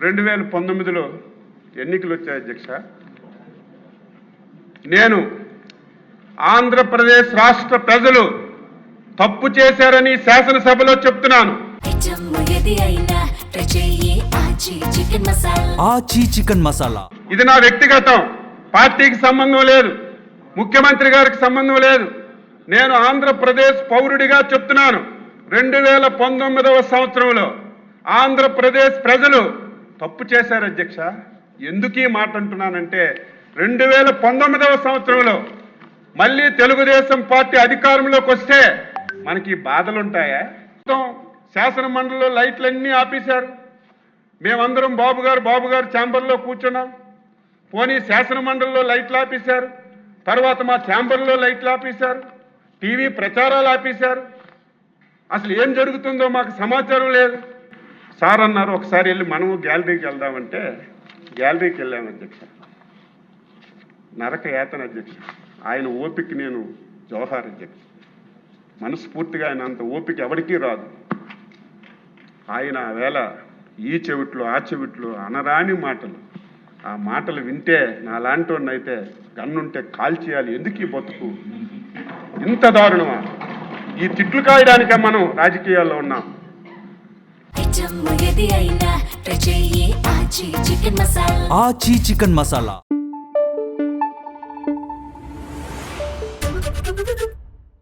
2019లో ఎన్నికలు వచ్చాయి అధ్యక్ష. నేను ఆంధ్రప్రదేశ్ రాష్ట్ర ప్రజలు తప్పు చేశారని శాసనసభలో చెప్తున్నాను. ఆచి చికెన్ మసాలా ఇది నా వ్యక్తిగతం, పార్టీకి సంబంధం లేదు, ముఖ్యమంత్రి గారికి సంబంధం లేదు. నేను ఆంధ్రప్రదేశ్ పౌరుడిగా చెప్తున్నాను. 2019వ సంవత్సరంలో ఆంధ్రప్రదేశ్ ప్రజలు తప్పు చేశారు అధ్యక్ష. ఎందుకు ఈ మాట అంటున్నానంటే 2019వ సంవత్సరంలో మళ్ళీ తెలుగుదేశం పార్టీ అధికారంలోకి వస్తే మనకి బాధలు ఉంటాయా? శాసన మండలిలో లైట్లన్నీ ఆపేశారు. మేమందరం బాబు గారు ఛాంబర్లో కూర్చున్నాం. పోనీ శాసన మండలిలో లైట్లు ఆపేశారు, తర్వాత మా ఛాంబర్లో లైట్లు ఆపేశారు, టీవీ ప్రచారాలు ఆపేశారు. అసలు ఏం జరుగుతుందో మాకు సమాచారం లేదు. సార్ అన్నారు ఒకసారి వెళ్ళి మనము గ్యాలరీకి వెళ్దామంటే గ్యాలరీకి వెళ్ళాము అధ్యక్ష. నరక యాతన అధ్యక్ష. ఆయన ఓపిక నేను జోహార్ అధ్యక్ష. మనస్ఫూర్తిగా ఆయన అంత ఓపిక ఎవరికీ రాదు. ఆయన వేళ ఈ చెవిట్లో ఆ చెవిట్లో అనరాని మాటలు, ఆ మాటలు వింటే నాలాంటి వాడిని అయితే గన్నుంటే కాల్చేయాలి. ఎందుకు ఈ బతుకు ఇంత దారుణమా? ఈ తిట్లు కాయడానికే మనం రాజకీయాల్లో ఉన్నాం. ఆచి చికెన్ మసాలా